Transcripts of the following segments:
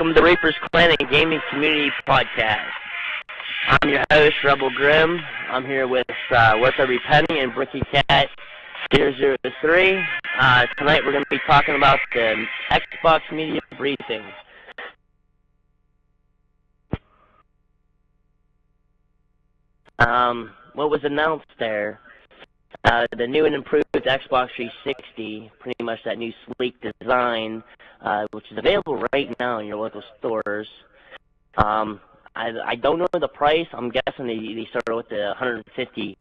welcome to Reaper's Clan and Gaming Community Podcast. I'm your host, Rebel Grim. I'm here with What's Every Penny and Bricky Cat 003. Tonight we're going to be talking about the Xbox Media Briefing. What was announced there? The new and improved Xbox 360, pretty much that new sleek design, which is available right now in your local stores. I don't know the price. I'm guessing they started with the $150,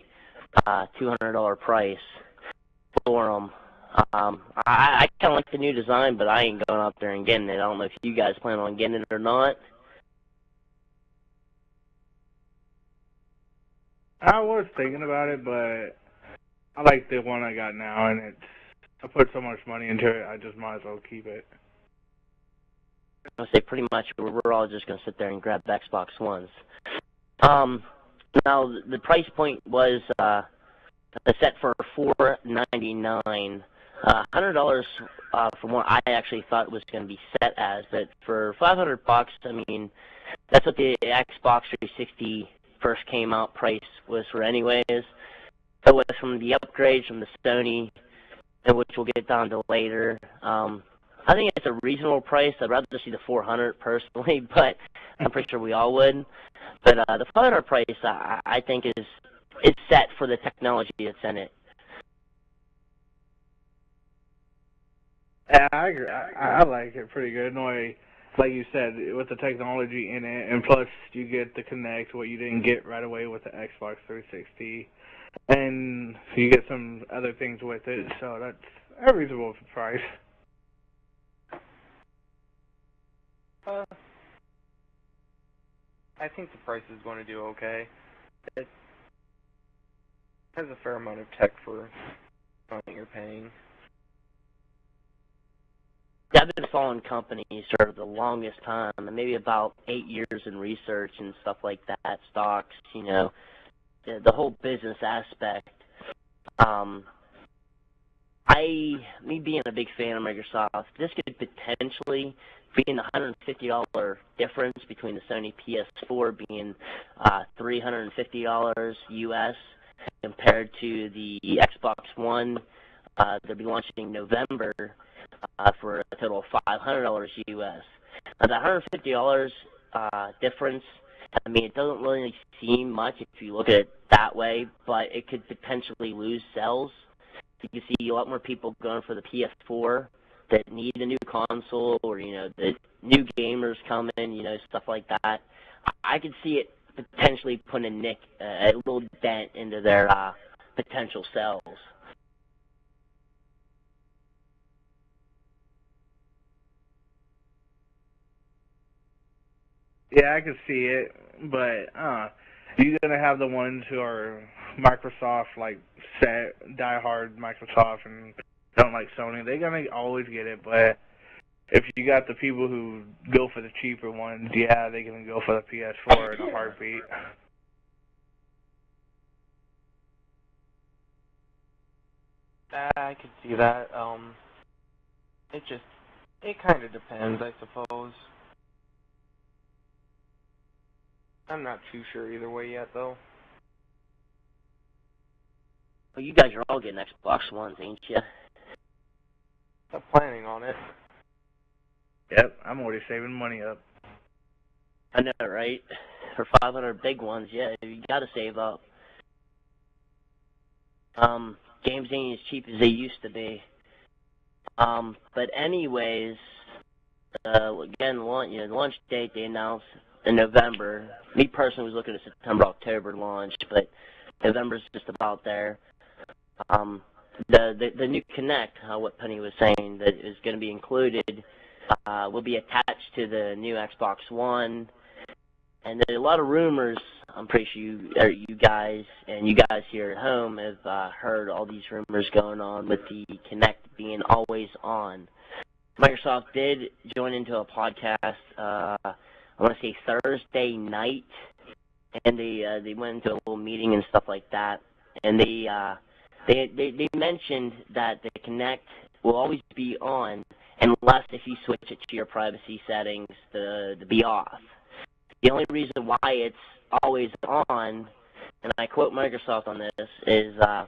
$200 price for them. I kind of like the new design, but I ain't going up there and getting it. I don't know if you guys plan on getting it or not. I was thinking about it, but I like the one I got now, and I put so much money into it, I just might as well keep it. I would say pretty much we're all just going to sit there and grab Xbox Ones. Now, the price point was set for $499. $100 from what I actually thought it was going to be set as, but for $500, I mean, that's what the Xbox 360 first came out price was for anyways. So it was from the upgrades from the Sony, which we'll get down to later. I think it's a reasonable price. I'd rather see the $400 personally, but I'm pretty sure we all would. But the $500 price, I think, is set for the technology that's in it. Yeah, I agree. I like it pretty good. No, like you said, with the technology in it, and plus you get the Kinect, what you didn't get right away with the Xbox 360, and you get some other things with it, so that's a reasonable price. I think the price is going to do okay. It has a fair amount of tech for what you're paying. Yeah, I've been following companies for the longest time, maybe about 8 years in research and stuff like that, stocks, you know, the whole business aspect. Me being a big fan of Microsoft, this could potentially be the $150 difference between the Sony PS4 being $350 US compared to the Xbox One. They'll be launching in November for a total of $500 US. Now, the $150 difference, I mean, it doesn't really seem much if you look at it that way, but it could potentially lose sales. You can see a lot more people going for the PS4 that need a new console, or, you know, the new gamers coming, you know, stuff like that. I could see it potentially putting a little dent into their potential sales. Yeah, I can see it, but you're going to have the ones who are Microsoft, like, die-hard Microsoft and don't like Sony. They're going to always get it, but if you got the people who go for the cheaper ones, yeah, they're going to go for the PS4 in a heartbeat. I could see that. It kind of depends, I suppose. I'm not too sure either way yet, though. Well, you guys are all getting Xbox Ones, ain't you? I'm planning on it. Yep, I'm already saving money up. I know, right? For 500 big ones, yeah, you gotta save up. Games ain't as cheap as they used to be. But anyways, again, launch date they announced in November. Me personally was looking at September, October launch, but November's just about there. The new Kinect, what Penny was saying, that is going to be included, will be attached to the new Xbox One. And there's a lot of rumors. I'm pretty sure you guys here at home have heard all these rumors going on with the Kinect being always on. Microsoft did join into a podcast, I want to say Thursday night, and they went into a little meeting and stuff like that, and they mentioned that the Kinect will always be on, unless if you switch it to your privacy settings to be off. The only reason why it's always on, and I quote Microsoft on this, is that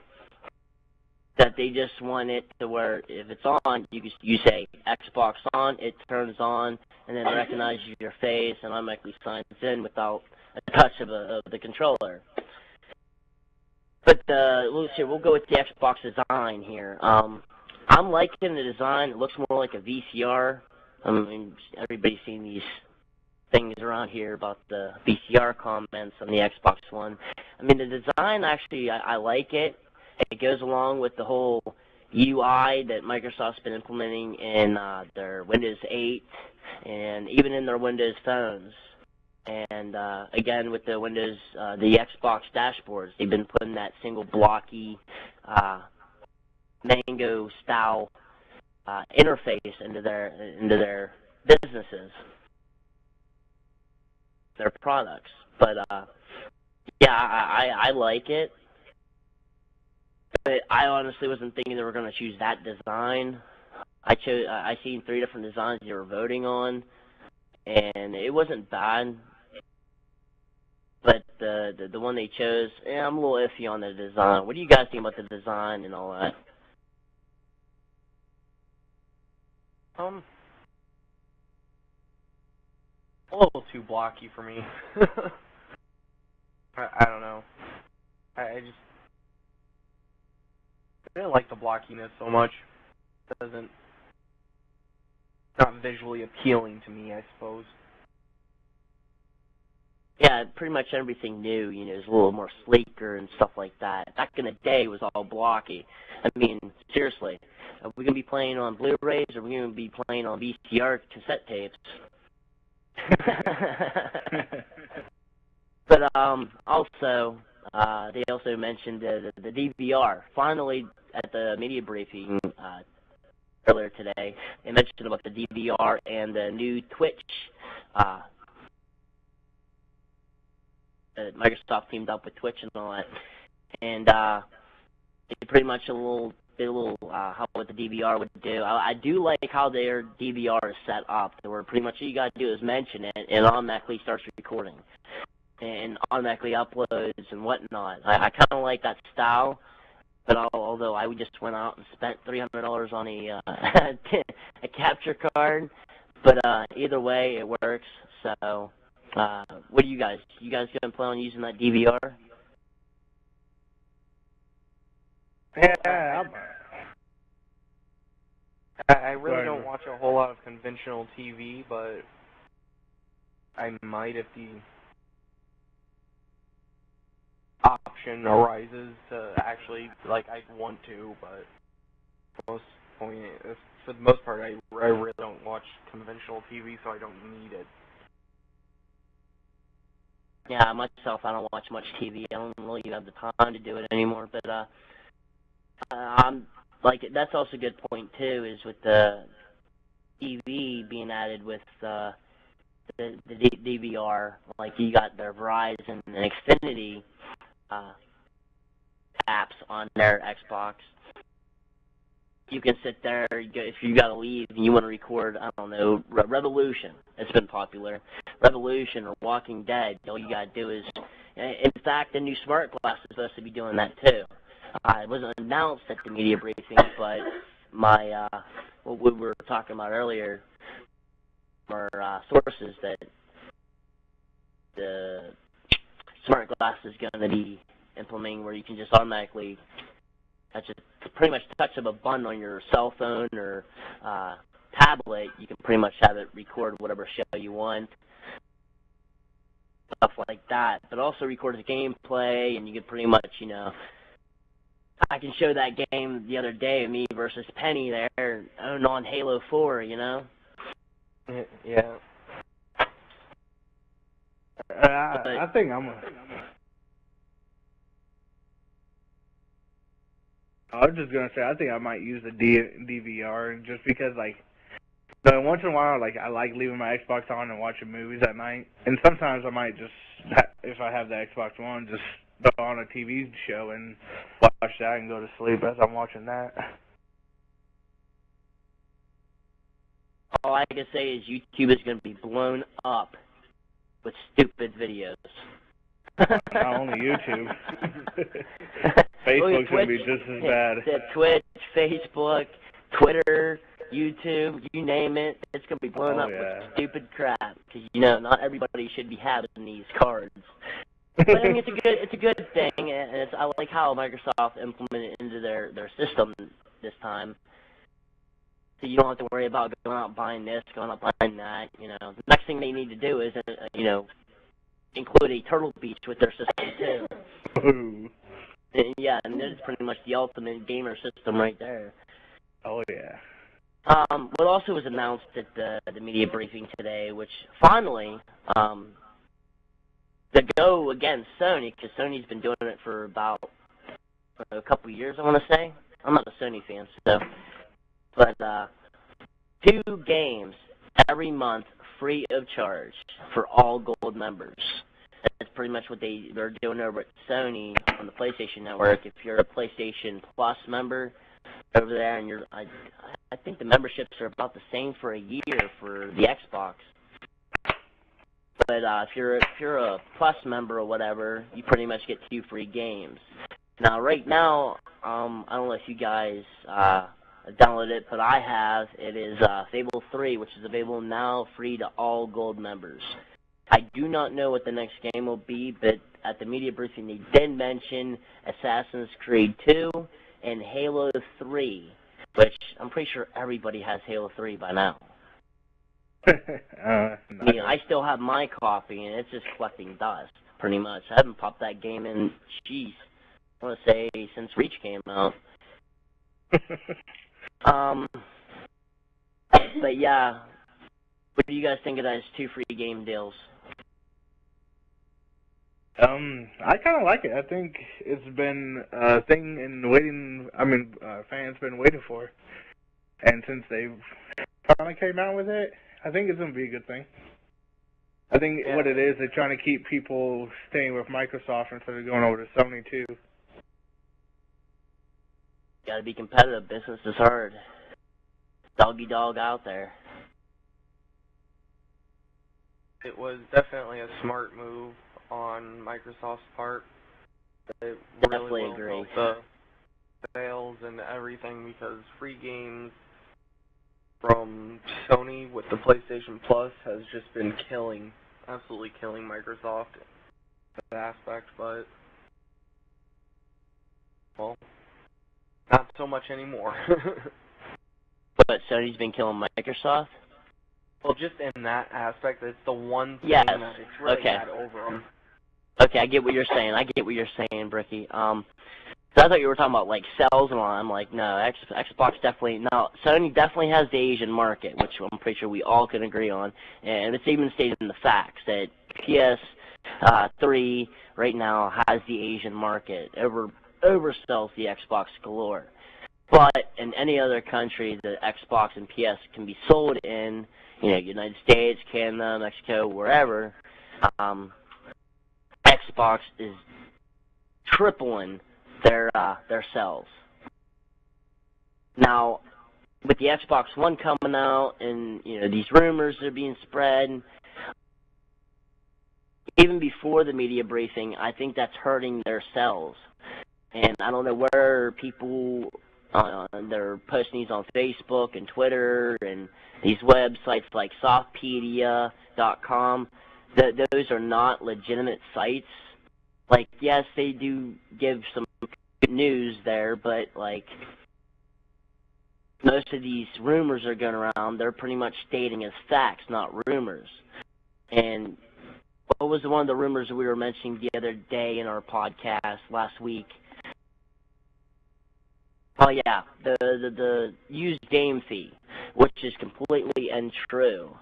they just want it to where if it's on, you say Xbox on, it turns on, and then recognizes your face and automatically signs in without a touch of the controller. But we'll go with the Xbox design here. I'm liking the design. It looks more like a VCR. I mean, everybody's seen these things around here about the VCR comments on the Xbox One. I mean, the design, actually, I like it. It goes along with the whole UI that Microsoft's been implementing in their Windows 8 and even in their Windows phones. And again, with the Windows, the Xbox dashboards, they've been putting that single blocky Mango style interface into their businesses, their products. But yeah, I like it. But I honestly wasn't thinking they were going to choose that design. I seen 3 different designs they were voting on, and it wasn't bad. But the one they chose, I'm a little iffy on the design. What do you guys think about the design and all that? A little too blocky for me. I don't know. I didn't like the blockiness so much. It's not visually appealing to me, I suppose. Yeah, pretty much everything new, is a little more sleeker and stuff like that. Back in the day, it was all blocky. I mean, seriously, are we going to be playing on Blu-rays or are we going to be playing on VCR cassette tapes? But also, they also mentioned the DVR. Finally, at the media briefing earlier today, they mentioned about the DVR and the new Twitch Microsoft teamed up with Twitch and all that, and it pretty much how what the DVR would do. I do like how their DVR is set up, where pretty much all you got to do is mention it, and it automatically starts recording, and automatically uploads and whatnot. I kind of like that style, but although I just went out and spent $300 on a capture card, but either way, it works, so... what do you guys? You guys gonna plan on using that DVR? Yeah, I really don't watch a whole lot of conventional TV, but I might if the option arises to actually, I'd want to, but for the most part, I really don't watch conventional TV, so I don't need it. Yeah, myself, I don't watch much TV. I don't really have the time to do it anymore. But I'm that's also a good point too. Is with the TV being added with the DVR, like you got their Verizon and Xfinity apps on their Xbox. You can sit there, if you got to leave and you want to record, I don't know, Revolution. It's been popular. Revolution or Walking Dead. All you got to do is, in fact, the new smart glass is supposed to be doing that too. It wasn't announced at the media briefing, but what we were talking about earlier, our sources that the smart glass is going to be implementing where you can just automatically pretty much touch of a button on your cell phone or tablet, you can pretty much have it record whatever show you want, stuff like that. But also record the gameplay, and you can pretty much, I can show that game the other day of me versus Penny there, on Halo 4, Yeah. I think I was just gonna say I think I might use the DVR just because once in a while I like leaving my Xbox on and watching movies at night, and sometimes I might just if I have the Xbox One just throw on a TV show and watch that and go to sleep as I'm watching that. all I can say is YouTube is going to be blown up with stupid videos. Not only YouTube. Facebook's going to be just as bad. Twitch, Facebook, Twitter, YouTube, you name it, it's going to be blown up with stupid crap. Because, not everybody should be having these cards. But I mean, it's a good thing, and I like how Microsoft implemented it into their system this time. So you don't have to worry about going out buying this, going out buying that. The next thing they need to do is, include a Turtle Beach with their system too. Ooh. And that's pretty much the ultimate gamer system right there. Oh yeah. What also was announced at the media briefing today, which finally, to go against Sony, because Sony's been doing it for about a couple years, I want to say. I'm not a Sony fan, so. But 2 games every month free of charge for all gold members. That's pretty much what they're doing over at Sony on the PlayStation Network. If you're a PlayStation Plus member over there, and I think the memberships are about the same for a year for the Xbox. But if you're a Plus member or whatever, you pretty much get 2 free games. Now, right now, I don't know if you guys downloaded it, but I have. It is Fable 3, which is available now free to all gold members. I do not know what the next game will be, but at the media briefing they did mention Assassin's Creed 2 and Halo 3, which I'm pretty sure everybody has Halo 3 by now. I still have my copy, and it's just collecting dust, pretty much. I haven't popped that game in, I want to say since Reach came out. But yeah, what do you guys think of those 2 free game deals? I kind of like it. I think it's been a thing fans been waiting for. And since they've finally came out with it, I think it's going to be a good thing. I think what it is, they're trying to keep people staying with Microsoft instead of going over to Sony, too. Gotta be competitive. Business is hard. Doggy dog out there. It was definitely a smart move on Microsoft's part. It Definitely really agree. Help the sales and everything, because free games from Sony with the PlayStation Plus has just been absolutely killing Microsoft in that aspect, but, well, not so much anymore. But Sony's been killing Microsoft? Well, just in that aspect, it's the one thing that it's really had over them. Okay, I get what you're saying, Bricky. So I thought you were talking about, like, sales and all. I'm like, no, Xbox definitely... No, Sony definitely has the Asian market, which I'm pretty sure we all can agree on. And it's even stated in the facts that PS3 right now has the Asian market. Oversells the Xbox galore. But in any other country, the Xbox and PS can be sold in, United States, Canada, Mexico, wherever, Xbox is tripling their sales. Now, with the Xbox One coming out and, these rumors are being spread, even before the media briefing, I think that's hurting their sales. And I don't know where people... they're posting these on Facebook and Twitter and these websites like Softpedia.com. Those are not legitimate sites. Like, yes, they do give some good news there, but, like, most of these rumors are going around. They're pretty much stating as facts, not rumors. And what was one of the rumors we were mentioning the other day in our podcast last week? Oh yeah, the used game fee, which is completely untrue.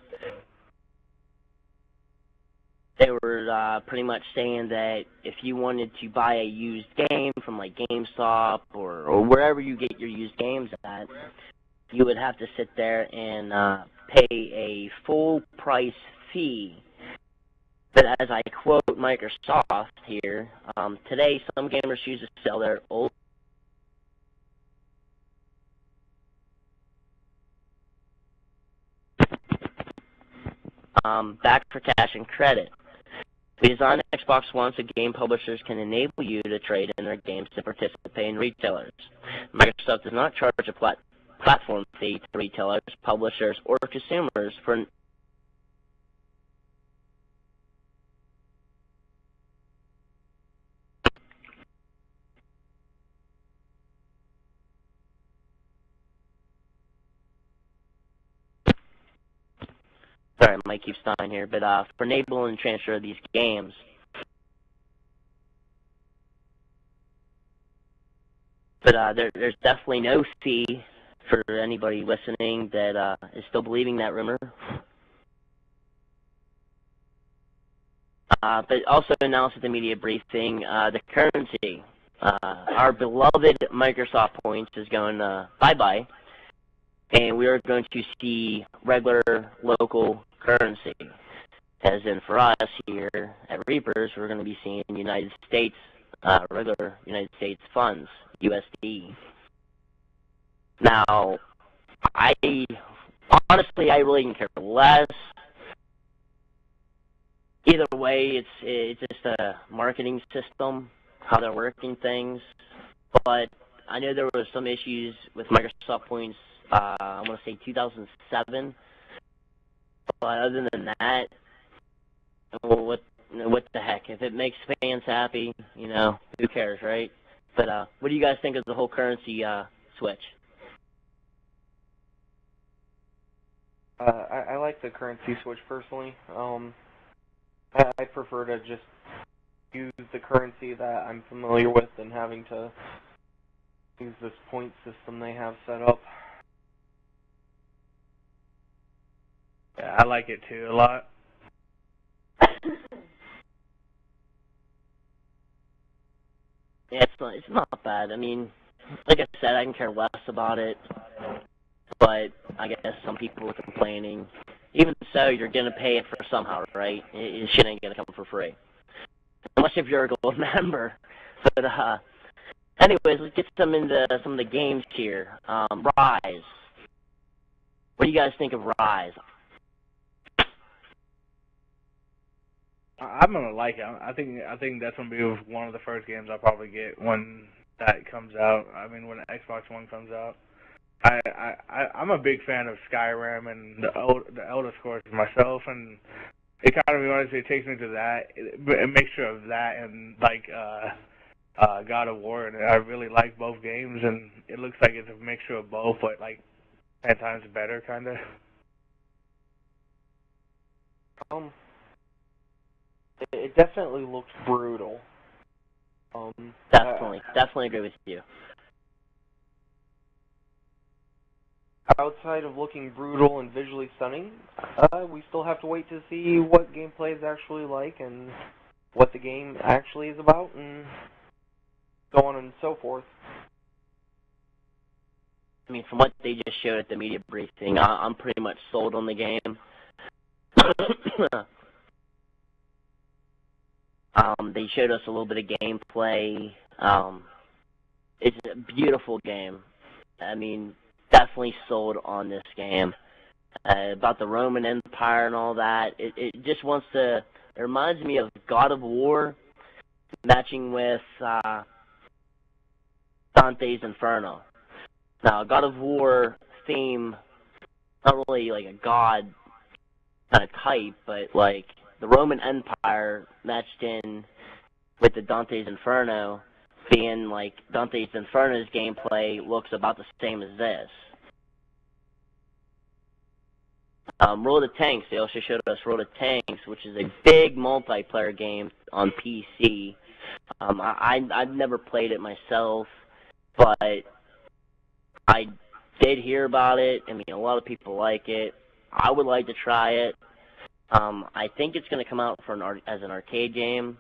They were pretty much saying that if you wanted to buy a used game from like GameStop or wherever you get your used games at, you would have to sit there and pay a full price fee. But as I quote Microsoft here, today some gamers choose to sell their old back for cash and credit. We designed Xbox One so game publishers can enable you to trade in their games to participate in retailers. Microsoft does not charge a platform fee to retailers, publishers, or consumers for sorry, Mike keeps dying here, but for enable and transfer of these games. But there's definitely no fee for anybody listening that is still believing that rumor. But also announced at the media briefing, the currency. Our beloved Microsoft points is going bye-bye, and we are going to see regular local currency. As in for us here at Reapers, we're going to be seeing United States, regular United States funds, USD. Now, honestly, I really can care less. Either way, it's just a marketing system, how they're working things. But I know there were some issues with Microsoft points, I want to say 2007. But other than that, what the heck? If it makes fans happy, who cares, right? But what do you guys think of the whole currency switch? I like the currency switch personally. I prefer to just use the currency that I'm familiar with than having to use this point system they have set up. Yeah, I like it too a lot. Yeah, it's not bad. I mean, like I said, I can care less about it. But I guess some people are complaining. Even so, you're going to pay it for somehow, right? It shit ain't going to come for free. Unless if you're a gold member. But, anyways, let's get into some of the games here. Rise. What do you guys think of Rise? I'm gonna like it. I think that's gonna be one of the first games I'll probably get when that comes out. I mean, when the Xbox One comes out. I'm a big fan of Skyrim and the Elder Scrolls myself, and it kind of reminds me. It takes me to that, a mixture of that and like God of War, and I really like both games, and it looks like it's a mixture of both, but like 10 times better, kind of. It definitely looks brutal. Definitely agree with you. Outside of looking brutal and visually stunning, we still have to wait to see what gameplay is actually like and what the game actually is about and so on and so forth. I mean, from what they just showed at the media briefing, I'm pretty much sold on the game. They showed us a little bit of gameplay. It's a beautiful game. I mean, definitely sold on this game. About the Roman Empire and all that. It just wants to... It reminds me of God of War matching with Dante's Inferno. Now, God of War theme, not really like a god kind of type, but like the Roman Empire matched in with the Dante's Inferno, being like Dante's Inferno's gameplay looks about the same as this. Roll of the Tanks, they also showed us Roll of the Tanks, which is a big multiplayer game on PC. I've never played it myself, but I did hear about it. I mean, a lot of people like it. I would like to try it. I think it's going to come out as an arcade game,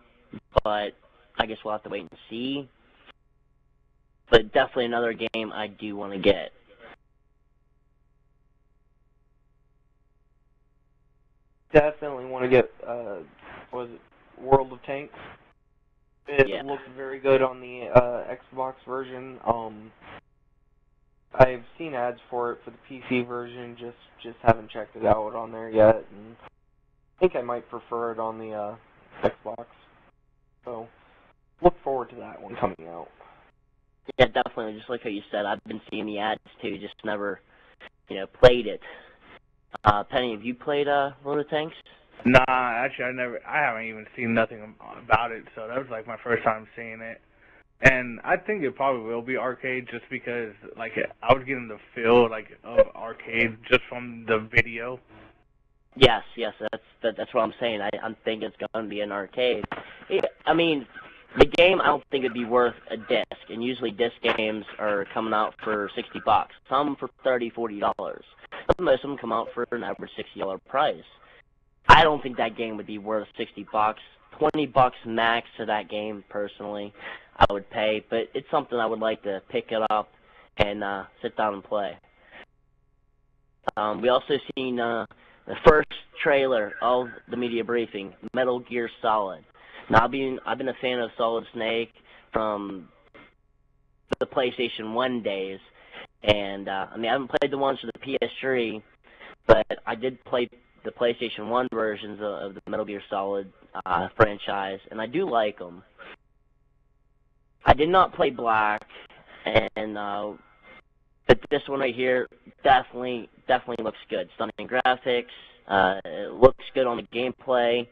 but I guess we'll have to wait and see. But definitely another game I do want to get. Definitely want to get, was it World of Tanks? It looks very good on the Xbox version. I've seen ads for it for the PC version, just haven't checked it out on there yet. And think I might prefer it on the Xbox. So, look forward to that one coming out. Yeah, definitely. Just like how you said, I've been seeing the ads too, just never, played it. Penny, have you played World of Tanks? Nah, actually, I haven't even seen nothing about it, so that was like my first time seeing it. And I think it probably will be arcade just because, like, I was getting the feel, like, of arcade just from the video. Yes, that's what I'm saying. I'm thinking it's going to be an arcade. I mean, the game I don't think it'd be worth a disc, and usually disc games are coming out for $60. Some for $30, $40. Most of them come out for an average $60 price. I don't think that game would be worth $60. $20 max for that game, personally, I would pay. But it's something I would like to pick it up and sit down and play. We also seen the first trailer of the media briefing, Metal Gear Solid. Now, I've been a fan of Solid Snake from the PlayStation 1 days, and I haven't played the ones for the PS3, but I did play the PlayStation 1 versions of the Metal Gear Solid franchise, and I do like them. I did not play Black, and but this one right here definitely looks good. Stunning graphics, it looks good on the gameplay.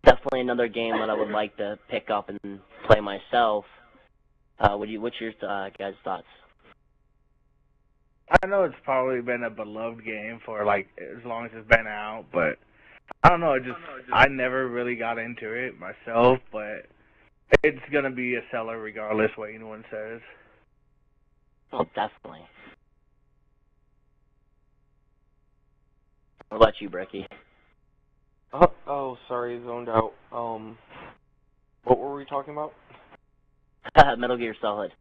Definitely another game that I would like to pick up and play myself. What's your guys' thoughts? I know it's probably been a beloved game for, like, as long as it's been out, but I don't know, I never really got into it myself, but it's going to be a seller regardless what anyone says. Oh, definitely. What about you, Bricky? Oh, sorry, zoned out. What were we talking about? Metal Gear Solid.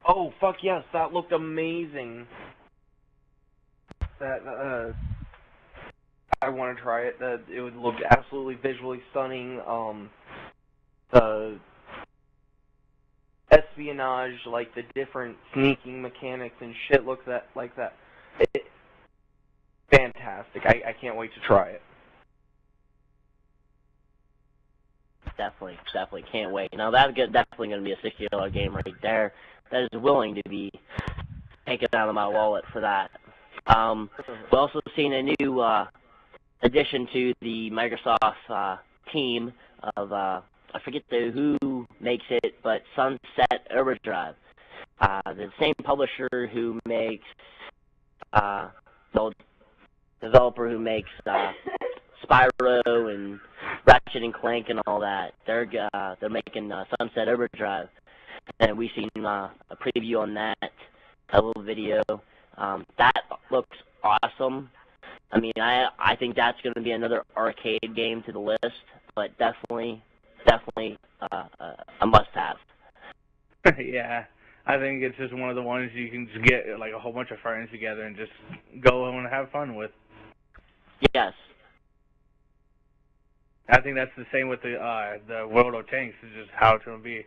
Oh, fuck yes, that looked amazing. That, I want to try it. It would look absolutely visually stunning. The espionage, like the different sneaking mechanics and shit looks like that. Fantastic. I can't wait to try it. Definitely can't wait. Now that's definitely going to be a $60 game right there. That is willing to be taken out of my wallet for that. We've also seen a new addition to the Microsoft team of I forget who makes it, but Sunset Overdrive, the same publisher who makes the developer who makes Spyro and Ratchet and Clank and all that. They're making Sunset Overdrive, and we've seen a preview on that, a little video. That looks awesome. I mean, I think that's going to be another arcade game to the list, but definitely a must-have. Yeah, I think it's just one of the ones you can just get like a whole bunch of friends together and just go home and have fun with. Yes. I think that's the same with the World of Tanks. Is just how it's going to be.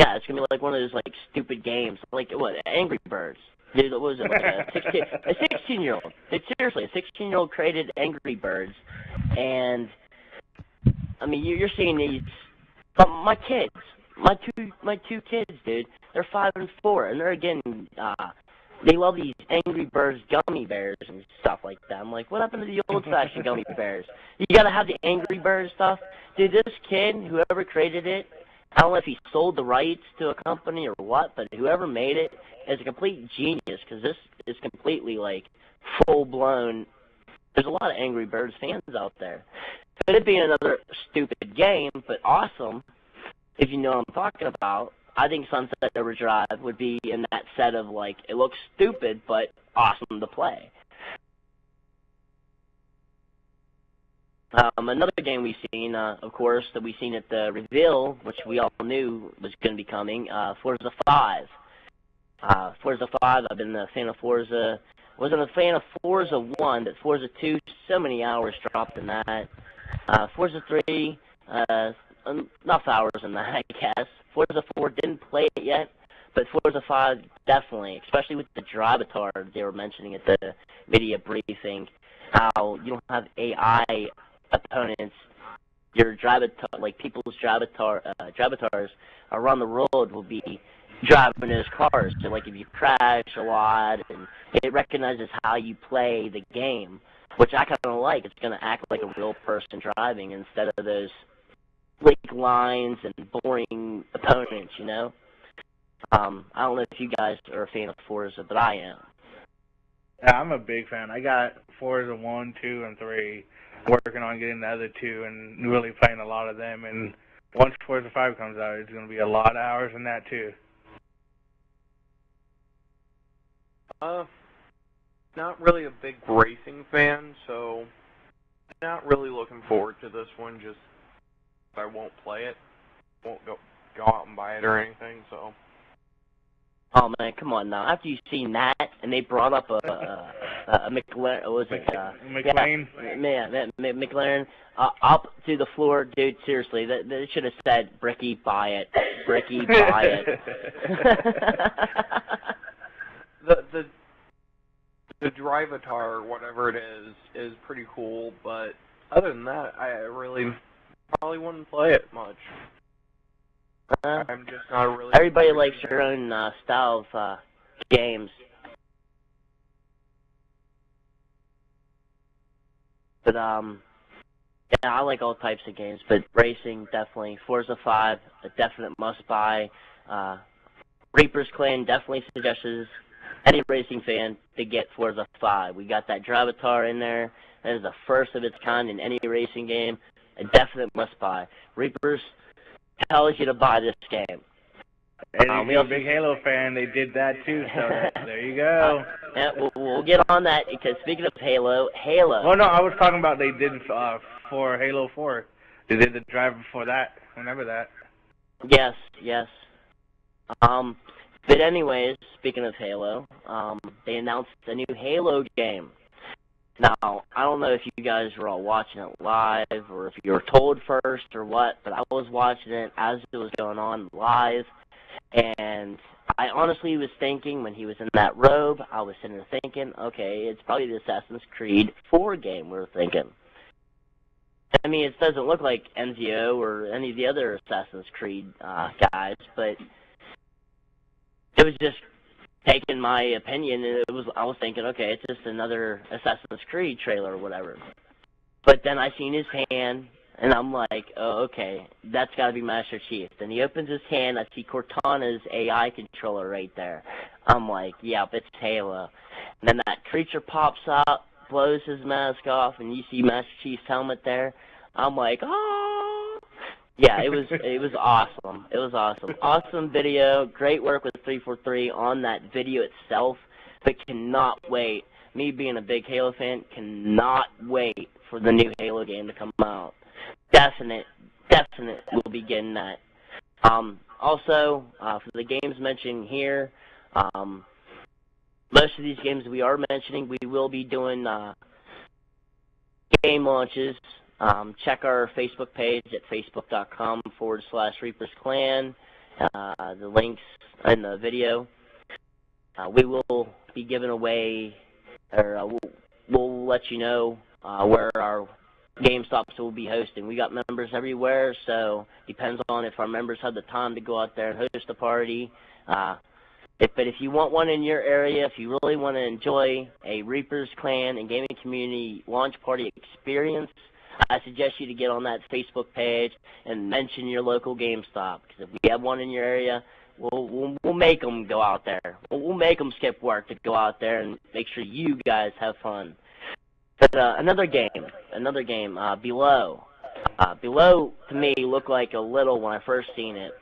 Yeah, it's gonna be like one of those like stupid games, like what, Angry Birds. Dude, what was it? Like a 16-year-old. Seriously, a 16-year-old created Angry Birds, and I mean, you're seeing these. My kids, my two kids, dude. They're 5 and 4, and they're getting. They love these Angry Birds gummy bears and stuff like that. I'm like, what happened to the old-fashioned gummy bears? You gotta have the Angry Birds stuff, dude. This kid, whoever created it. I don't know if he sold the rights to a company or what, but whoever made it is a complete genius, because this is completely, like, full-blown. There's a lot of Angry Birds fans out there. Could it be another stupid game, but awesome, if you know what I'm talking about? I think Sunset Overdrive would be in that set of, like, it looks stupid, but awesome to play. Another game we've seen, of course, that we've seen at the reveal, which we all knew was going to be coming, Forza 5. Forza 5, I've been a fan of Forza. Wasn't a fan of Forza 1, but Forza 2, so many hours dropped in that. Forza 3, enough hours in that, I guess. Forza 4, didn't play it yet, but Forza 5, definitely, especially with the Drivatar they were mentioning at the media briefing. how you don't have AI opponents. Your people's drivatars around the world will be driving those cars. So, like, if you crash a lot, and it recognizes how you play the game, which I kind of like. It's going to act like a real person driving instead of those bleak lines and boring opponents, you know? I don't know if you guys are a fan of Forza, but I am. Yeah, I'm a big fan. I got Forza 1, 2, and 3, working on getting the other 2 and really playing a lot of them. And once Forza 5 comes out, it's going to be a lot of hours in that too. Not really a big racing fan, so not really looking forward to this one. Just I won't play it, won't go out and buy it or anything. So. Oh man, come on now! After you've seen that, and they brought up a McLaren, what was it? McLaren. Yeah, McLaren up to the floor, dude. Seriously, they should have said, "Bricky, buy it. Bricky, buy it." The Drivatar, whatever it is pretty cool. But other than that, I really probably wouldn't play it much. I'm just not really. Everybody likes their own style of games. But yeah, I like all types of games. But racing, definitely. Forza 5, a definite must-buy. Reaper's Clan definitely suggests any racing fan to get Forza 5. We got that Drivatar in there. That is the first of its kind in any racing game. A definite must-buy. Reapers tells you to buy this game. And if you're a big Halo fan, they did that too, so there you go. Yeah, we'll get on that, because speaking of Halo... Well, no, I was talking about they did for Halo 4. They did the drive before that. Remember that? Yes. But anyways, speaking of Halo, they announced a new Halo game. Now, I don't know if you guys were all watching it live or if you were told first or what, but I was watching it as it was going on live, and I honestly was thinking when he was in that robe, I was sitting there thinking, okay, it's probably the Assassin's Creed 4 game we're thinking. I mean, it doesn't look like NZO or any of the other Assassin's Creed guys, but it was just taking my opinion, and I was thinking, okay, it's just another Assassin's Creed trailer or whatever. But then I seen his hand, and I'm like, oh, okay, that's got to be Master Chief. Then he opens his hand, I see Cortana's AI controller right there. I'm like, yep, it's Halo. And then that creature pops up, blows his mask off, and you see Master Chief's helmet there. I'm like, oh! Yeah, it was awesome. It was awesome. Awesome video. Great work with 343 on that video itself. But cannot wait. Me being a big Halo fan, cannot wait for the new Halo game to come out. Definite we'll be getting that. Also, for the games mentioned here, most of these games we are mentioning, we will be doing game launches. Check our Facebook page at facebook.com/ReapersClan. The links in the video. We will be giving away, or we'll let you know where our GameStops will be hosting. We got members everywhere, so depends on if our members have the time to go out there and host a party. But if you want one in your area, if you really want to enjoy a Reapers Clan and gaming community launch party experience, I suggest you to get on that Facebook page and mention your local GameStop. Because if we have one in your area, we'll make them go out there. We'll make them skip work to go out there and make sure you guys have fun. But another game, Below. Below, to me, looked like a little when I first seen it.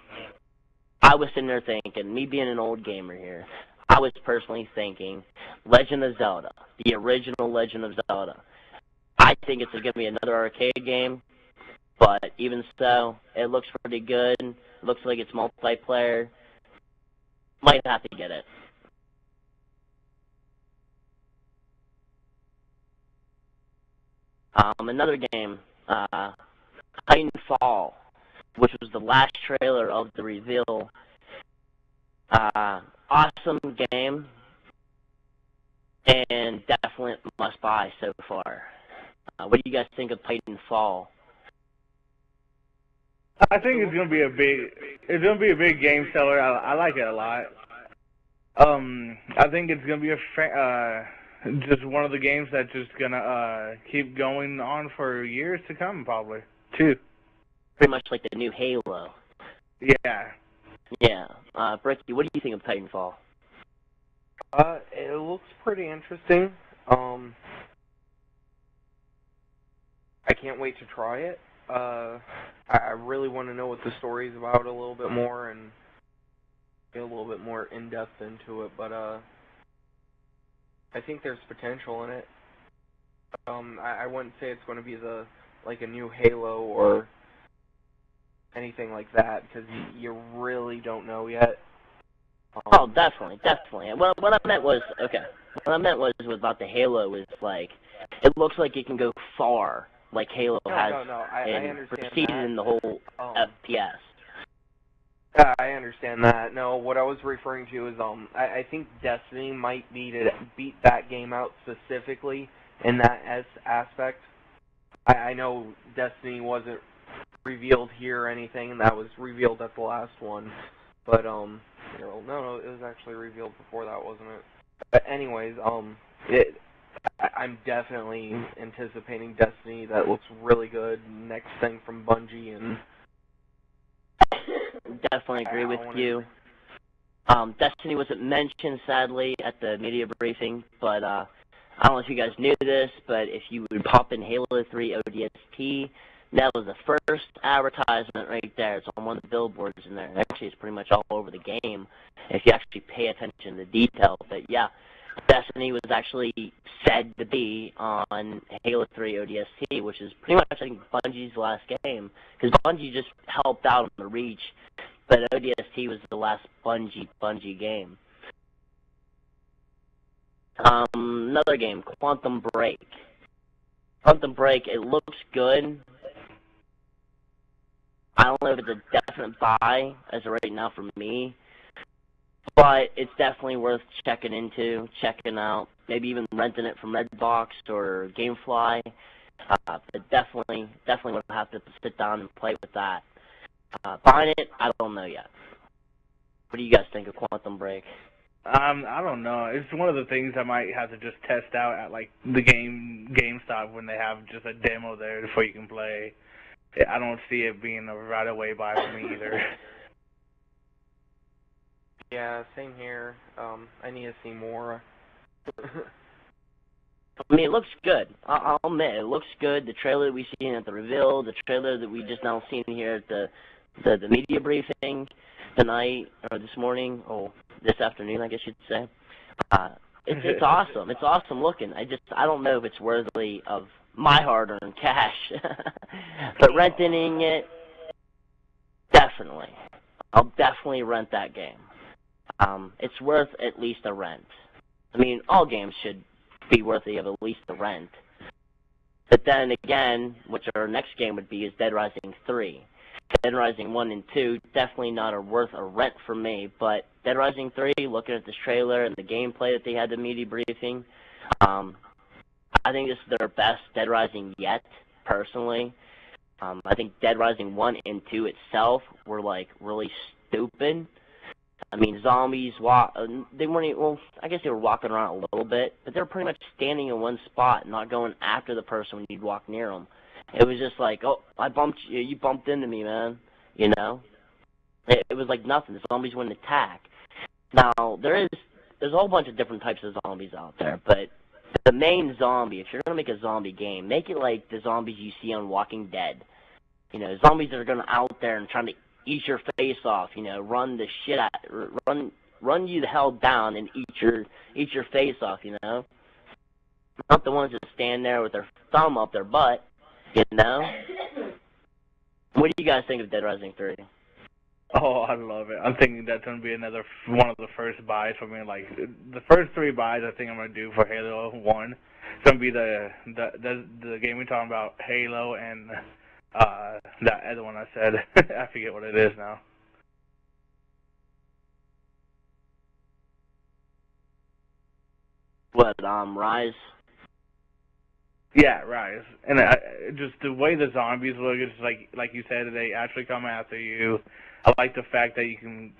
I was sitting there thinking, me being an old gamer here, I was personally thinking Legend of Zelda, the original Legend of Zelda. I think it's going to be another arcade game, but even so, it looks pretty good. It looks like it's multiplayer. Might have to get it. Another game, Titanfall, which was the last trailer of the reveal. Awesome game. and definitely must buy so far. What do you guys think of Titanfall? I think it's gonna be a big game seller. I like it a lot. I think it's gonna be just one of the games that's just gonna keep going on for years to come, probably too. Pretty much like the new Halo. Yeah. Yeah. Bricky, what do you think of Titanfall? It looks pretty interesting. I can't wait to try it. I really want to know what the story's about a little bit more and get a little bit more in-depth into it, but I think there's potential in it. I wouldn't say it's going to be like a new Halo or anything like that, because you really don't know yet. Oh, definitely. What I meant was, about the Halo is, like, it looks like it can go far, like Halo has. I understand proceeded that. in the whole FPS. I understand that. No, what I was referring to is, I think Destiny might beat that game out specifically in that aspect. I know Destiny wasn't revealed here or anything, and that was revealed at the last one. But, no, it was actually revealed before that, wasn't it? But anyways, I'm definitely anticipating Destiny. That looks really good. Next thing from Bungie, and definitely agree with you. Destiny wasn't mentioned, sadly, at the media briefing, but I don't know if you guys knew this, but if you would pop in Halo 3 ODST, that was the first advertisement right there. It's on one of the billboards in there. Actually, it's pretty much all over the game if you actually pay attention to detail. But yeah, Destiny was actually said to be on Halo 3 ODST, which is pretty much, I think, Bungie's last game, because Bungie just helped out on the Reach, but ODST was the last Bungie game. Another game, Quantum Break. Quantum Break, it looks good. I don't know if it's a definite buy as of right now for me, but it's definitely worth checking out, maybe even renting it from Redbox or GameFly. But definitely would have to sit down and play with that. Buying it, I don't know yet. What do you guys think of Quantum Break? I don't know. It's one of the things I might have to just test out at, like, the GameStop when they have just a demo there before you can play. I don't see it being a right away buy for me either. yeah, same here. I need to see more. I mean, it looks good. I'll admit, it looks good. The trailer that we seen at the reveal, the trailer that we just now seen here at the media briefing tonight, or this morning, or this afternoon, I guess you'd say. It's awesome. It's awesome looking. I don't know if it's worthy of my hard-earned cash. But renting it, definitely. I'll definitely rent that game. It's worth at least a rent. I mean, all games should be worthy of at least a rent. But then again, which our next game would be, is Dead Rising 3. Dead Rising 1 and 2, definitely not worth a rent for me, but Dead Rising 3, looking at this trailer and the gameplay that they had the media briefing, I think this is their best Dead Rising yet, personally. I think Dead Rising 1 and 2 itself were, like, really stupid. I mean, zombies, they weren't even, well, I guess they were walking around a little bit, but they were pretty much standing in one spot and not going after the person when you'd walk near them. It was just like, oh, I bumped you, you bumped into me, man, you know? It was like nothing. The zombies wouldn't attack. Now, there's a whole bunch of different types of zombies out there, but the main zombie, if you're going to make a zombie game, make it like the zombies you see on Walking Dead. You know, zombies that are going out there and trying to eat your face off, you know, run you the hell down and eat your face off, you know? Not the ones that stand there with their thumb up their butt, you know? What do you guys think of Dead Rising 3? Oh, I love it. I'm thinking that's going to be another one of the first buys for me. Like, the first 3 buys I think I'm going to do for Halo 1. It's going to be the game we're talking about, Halo, and that other one I said. I forget what it is now. What, Rise? Yeah, Rise. And just the way the zombies look, it's like you said, they actually come after you. I like the fact that you can,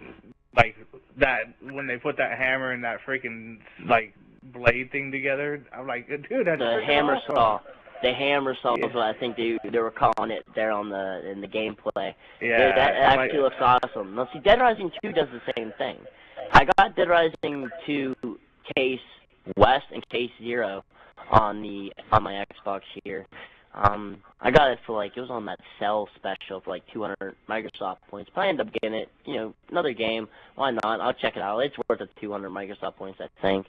like, that when they put that hammer and that freaking, like, blade thing together, I'm like, dude, that's the hammer awesome. saw. The hammer saw Yeah. is what I think they were calling it there in the gameplay. Yeah. That actually looks awesome. Now, see, Dead Rising 2 does the same thing. I got Dead Rising 2 Case West and Case Zero on my Xbox here. I got it for it was on that sell special for 200 Microsoft points. But I ended up getting it, another game. Why not? I'll check it out. It's worth the 200 Microsoft points, I think.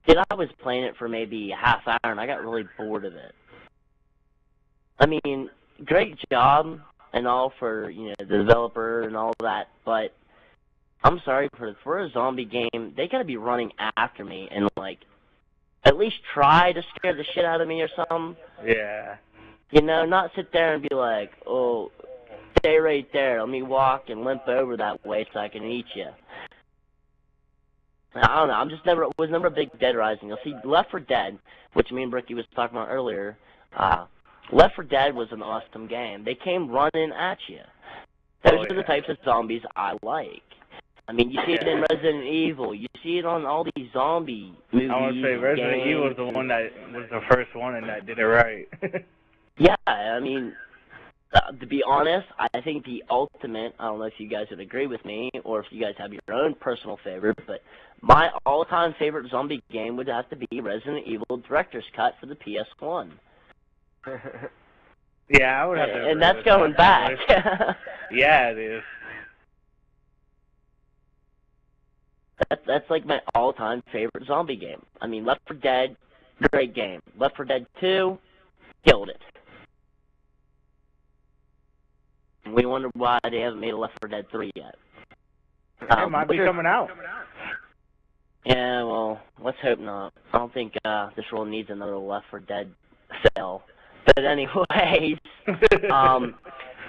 I was playing it for maybe a half hour, and I got really bored of it. I mean, great job and all for, the developer and all that, but I'm sorry, for a zombie game, they gotta be running after me and, at least try to scare the shit out of me or something. Yeah. Not sit there and be like, oh, stay right there, let me walk and limp over that way so I can eat you. I don't know. Was never a big Dead Rising. You'll see, Left 4 Dead, which me and Bricky was talking about earlier. Left 4 Dead was an awesome game. They came running at you. Those are the types of zombies I like. I mean, you see it in Resident Evil. You see it on all these zombie movies. I want to say Resident Evil was the one that was the first one and that did it right. Yeah, I mean, to be honest, I think the ultimate, I don't know if you guys would agree with me or if you guys have your own personal favorite, but my all-time favorite zombie game would have to be Resident Evil Director's Cut for the PS1. Yeah, I would have to agree and that's with going back. Yeah, it is. That's my all-time favorite zombie game. I mean, Left 4 Dead, great game. Left 4 Dead 2, killed it. We wonder why they haven't made a Left 4 Dead 3 yet. It might be coming out. Yeah, well, let's hope not. I don't think this world needs another Left 4 Dead sale. But anyways,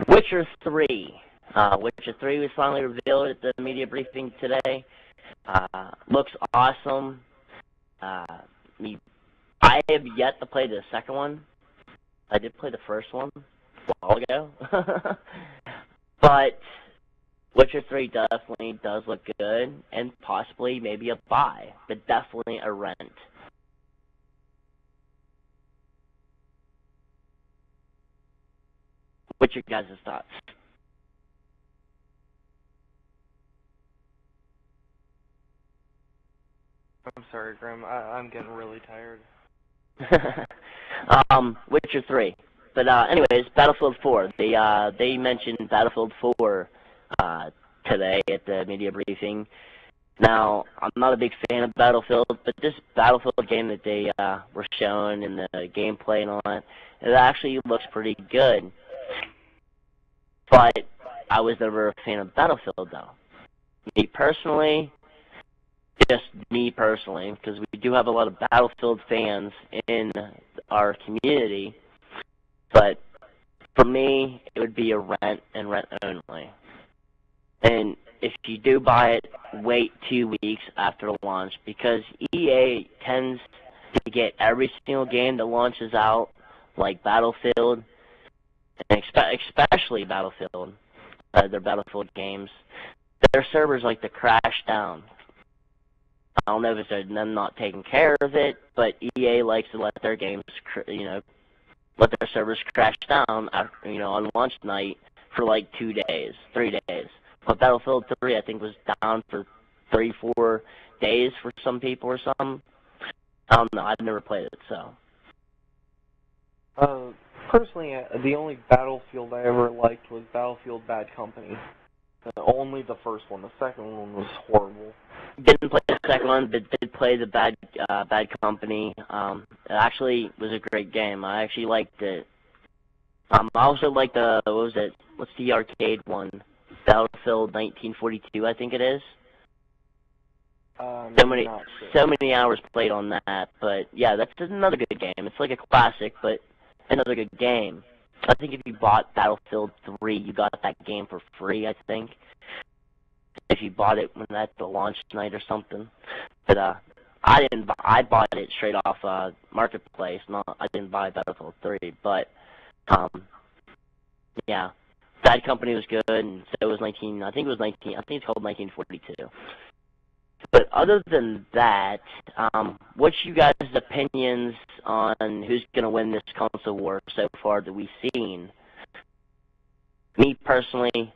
Witcher 3. Witcher 3 was finally revealed at the media briefing today. Looks awesome. I have yet to play the second one. I did play the first one a while ago. But Witcher 3 definitely does look good, and possibly maybe a buy, but definitely a rent. What's your guys' thoughts? I'm sorry, Grim. I'm getting really tired. Witcher 3. But anyways, Battlefield 4. They mentioned Battlefield 4 today at the media briefing. Now, I'm not a big fan of Battlefield, but this Battlefield game that they were showing and the gameplay and all that, it actually looks pretty good. But I was never a fan of Battlefield, though. Me personally, because we do have a lot of Battlefield fans in our community, but for me, it would be a rent and rent only. And if you do buy it, wait 2 weeks after launch, because EA tends to get every single game that launches out, like Battlefield, and especially Battlefield, their Battlefield games, their servers like to crash down. I don't know if it's them not taking care of it, but EA likes to let their games, let their servers crash down, on launch night for 2 days, 3 days. But Battlefield 3, I think, was down for 3-4 days for some people or something. I don't know. I've never played it, so. Personally, the only Battlefield I ever liked was Battlefield Bad Company. Only the first one. The second one was horrible. Didn't play the second one, but did play the Bad Company. It actually was a great game. I actually liked it. I also liked what's the arcade one? Battlefield 1942, I think it is. So many hours played on that, but yeah, that's another good game. It's like a classic, but another good game. I think if you bought Battlefield 3, you got that game for free, I think. If you bought it when at the launch night or something. But I bought it straight off Marketplace. I didn't buy Battlefield 3, but yeah, that company was good, and so it was I think it's called 1942. But other than that, what's you guys' opinions on who's going to win this console war so far that we've seen? Me personally,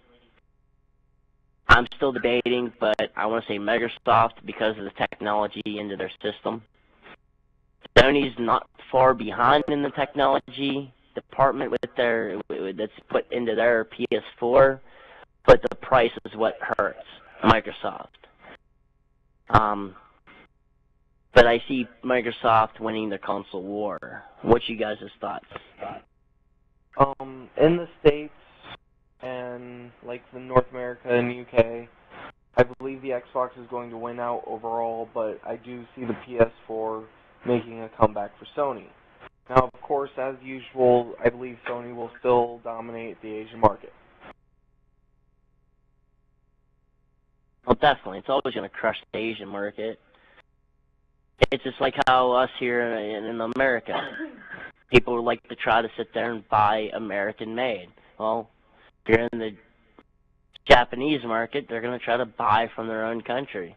I'm still debating, but I want to say Microsoft because of the technology into their system. Sony's not far behind in the technology department that's put into their PS4, but the price is what hurts Microsoft. But I see Microsoft winning the console war. What's you guys' thoughts? In the States and like the North America and UK, I believe the Xbox is going to win out overall, but I do see the PS4 making a comeback for Sony. Now, of course, as usual, I believe Sony will still dominate the Asian market. Well, definitely. It's always going to crush the Asian market. It's just like how us here in America, people like to try to sit there and buy American-made. Well, if you're in the Japanese market, they're going to try to buy from their own country.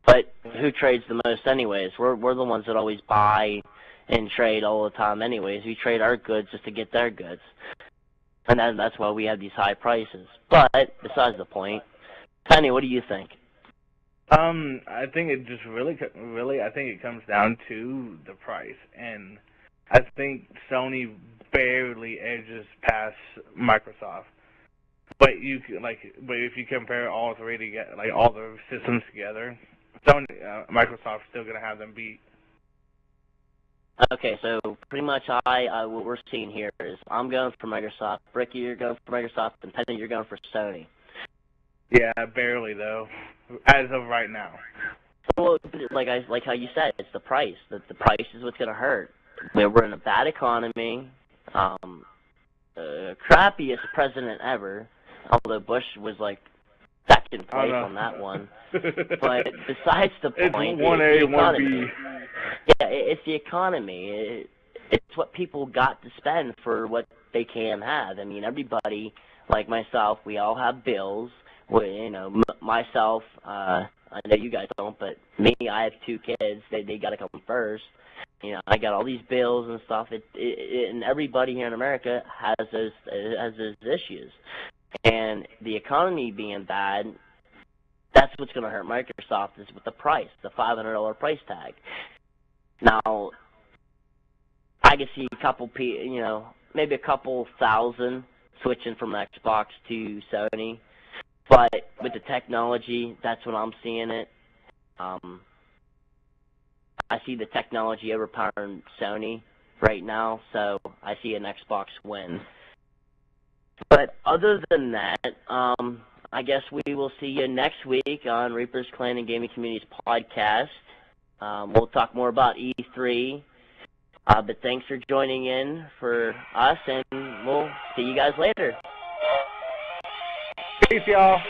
But who trades the most anyways? We're the ones that always buy and trade all the time anyways. We trade our goods just to get their goods. And that's why we have these high prices. But, besides the point, Penny, what do you think? I think it just really, I think it comes down to the price. And I think Sony barely edges past Microsoft. But if you compare all three together, like all the systems together, Sony, Microsoft's still gonna have them beat. Okay, so pretty much what we're seeing here is I'm going for Microsoft, Ricky, you're going for Microsoft, and Penny, you're going for Sony. Yeah, barely though, as of right now. Well, like how you said, it's the price. The price is what's gonna hurt. We're in a bad economy. Crappiest president ever. Although Bush was like second place on that one. But besides the point, it's 1A, 1B. Yeah, it's the economy. It's what people got to spend for what they can have. I mean, everybody, like myself, we all have bills. Myself, I know you guys don't, but me, I have 2 kids. They got to come first. I got all these bills and stuff. And everybody here in America has those issues. And the economy being bad, that's what's going to hurt Microsoft is with the price, the $500 price tag. Now, I can see a couple, maybe a couple thousand switching from Xbox to Sony. But with the technology, that's when I'm seeing it. I see the technology overpowering Sony right now, so I see an Xbox win. But other than that, I guess we will see you next week on Reaper's Clan and Gaming Communities podcast. We'll talk more about E3. But thanks for joining in for us, and we'll see you guys later. Peace, y'all.